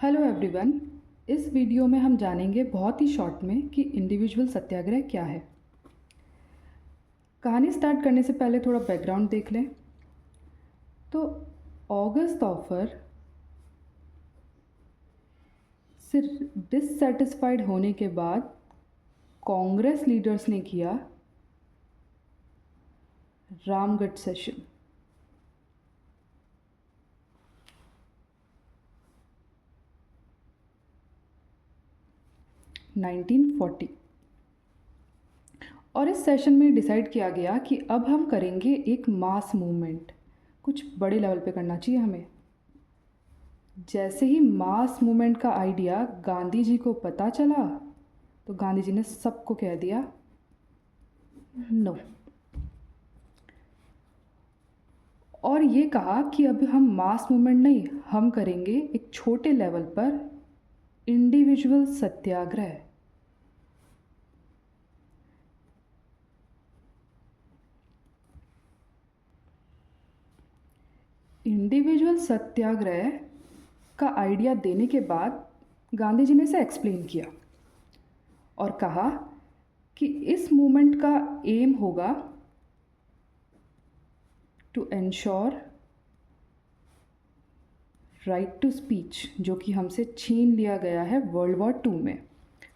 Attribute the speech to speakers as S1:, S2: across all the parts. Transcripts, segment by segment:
S1: Hello everyone. इस video में हम जानेंगे बहुत ही शॉर्ट में कि इंडिविजुअल सत्याग्रह क्या है। कहानी स्टार्ट करने से पहले थोड़ा बैकग्राउंड देख लें। तो ऑगस्ट ऑफर से डिससेटिस्फाइड होने के बाद कांग्रेस लीडर्स ने किया रामगढ़ सेशन। (1940) और इस सेशन में डिसाइड किया गया कि अब हम करेंगे एक मास मूवमेंट। कुछ बड़े लेवल पे करना चाहिए हमें। जैसे ही मास मूवमेंट का आइडिया गांधी जी को पता चला तो गांधी जी ने सबको कह दिया नो, और ये कहा कि अब हम मास मूवमेंट नहीं, हम करेंगे एक छोटे लेवल पर इंडिविजुअल सत्याग्रह। इंडिविजुअल सत्याग्रह का आइडिया देने के बाद गांधी जी ने इसे एक्सप्लेन किया और कहा कि इस मूवमेंट का एम होगा to ensure right to speech, जो कि हमसे छीन लिया गया है वर्ल्ड वॉर 2 में।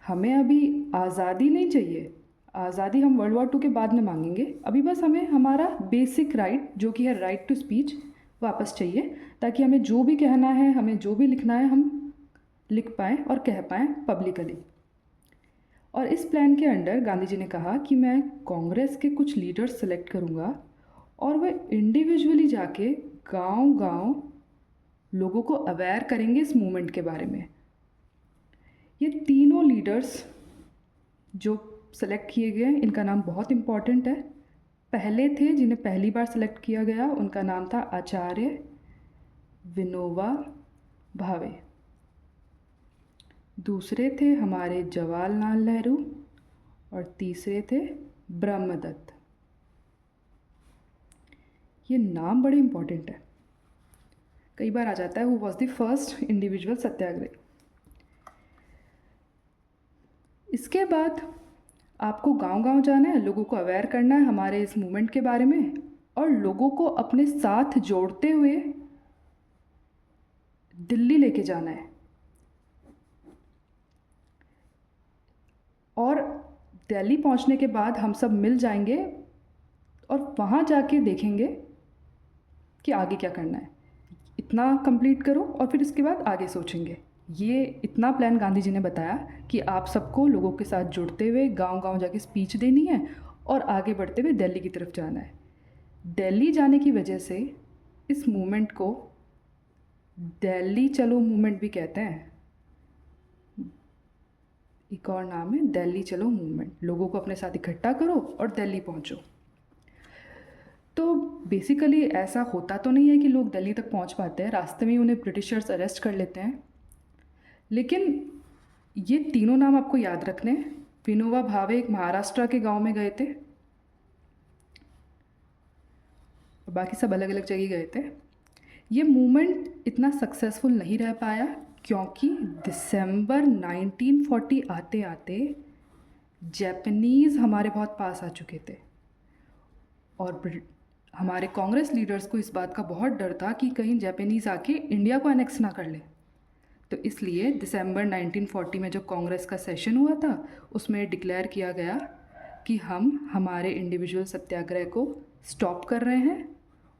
S1: हमें अभी आज़ादी नहीं चाहिए, आज़ादी हम वर्ल्ड वॉर 2 के बाद में मांगेंगे। अभी बस हमें हमारा बेसिक राइट जो कि है राइट टू स्पीच वापस चाहिए, ताकि हमें जो भी कहना है, हमें जो भी लिखना है, हम लिख पाएँ और कह पाएँ पब्लिकली। और इस प्लान के अंडर गांधी जी ने कहा कि मैं कांग्रेस के कुछ लीडर्स सेलेक्ट करूँगा और वह इंडिविजुअली जाके गांव-गांव लोगों को अवेयर करेंगे इस मूवमेंट के बारे में। ये तीनों लीडर्स जो सेलेक्ट किए गए, इनका नाम बहुत इम्पॉर्टेंट है। पहले थे जिन्हें पहली बार सेलेक्ट किया गया, उनका नाम था आचार्य विनोबा भावे। दूसरे थे हमारे जवाहरलाल नेहरू और तीसरे थे ब्रह्मदत्त। ये नाम बड़े इम्पॉर्टेंट है, कई बार आ जाता है who was the first individual satyagrahi. इसके बाद आपको गांव-गांव जाना है, लोगों को अवेयर करना है हमारे इस मूवमेंट के बारे में और लोगों को अपने साथ जोड़ते हुए दिल्ली लेके जाना है। और दिल्ली पहुंचने के बाद हम सब मिल जाएंगे और वहाँ जाके देखेंगे कि आगे क्या करना है। इतना कंप्लीट करो और फिर इसके बाद आगे सोचेंगे। ये इतना प्लान गांधी जी ने बताया कि आप सबको लोगों के साथ जुड़ते हुए गांव-गांव जाके स्पीच देनी है और आगे बढ़ते हुए दिल्ली की तरफ जाना है। दिल्ली जाने की वजह से इस मूवमेंट को दिल्ली चलो मूवमेंट भी कहते हैं। एक और नाम है दिल्ली चलो मूवमेंट। लोगों को अपने साथ इकट्ठा करो और दिल्ली पहुंचो। तो बेसिकली ऐसा होता तो नहीं है कि लोग दिल्ली तक पहुंच पाते हैं, रास्ते में ही उन्हें ब्रिटिशर्स अरेस्ट कर लेते हैं। लेकिन ये तीनों नाम आपको याद रखने हैं। विनोबा भावे एक महाराष्ट्र के गांव में गए थे और बाकी सब अलग अलग जगह गए थे। ये मूवमेंट इतना सक्सेसफुल नहीं रह पाया क्योंकि दिसंबर 1940 आते आते जापानीज़ हमारे बहुत पास आ चुके थे और हमारे कांग्रेस लीडर्स को इस बात का बहुत डर था कि कहीं जापानीज़ आके इंडिया को एनेक्स ना कर ले। तो इसलिए दिसंबर 1940 में जो कांग्रेस का सेशन हुआ था उसमें डिक्लेयर किया गया कि हम हमारे इंडिविजुअल सत्याग्रह को स्टॉप कर रहे हैं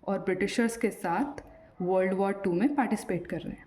S1: और ब्रिटिशर्स के साथ वर्ल्ड वॉर 2 में पार्टिसिपेट कर रहे हैं।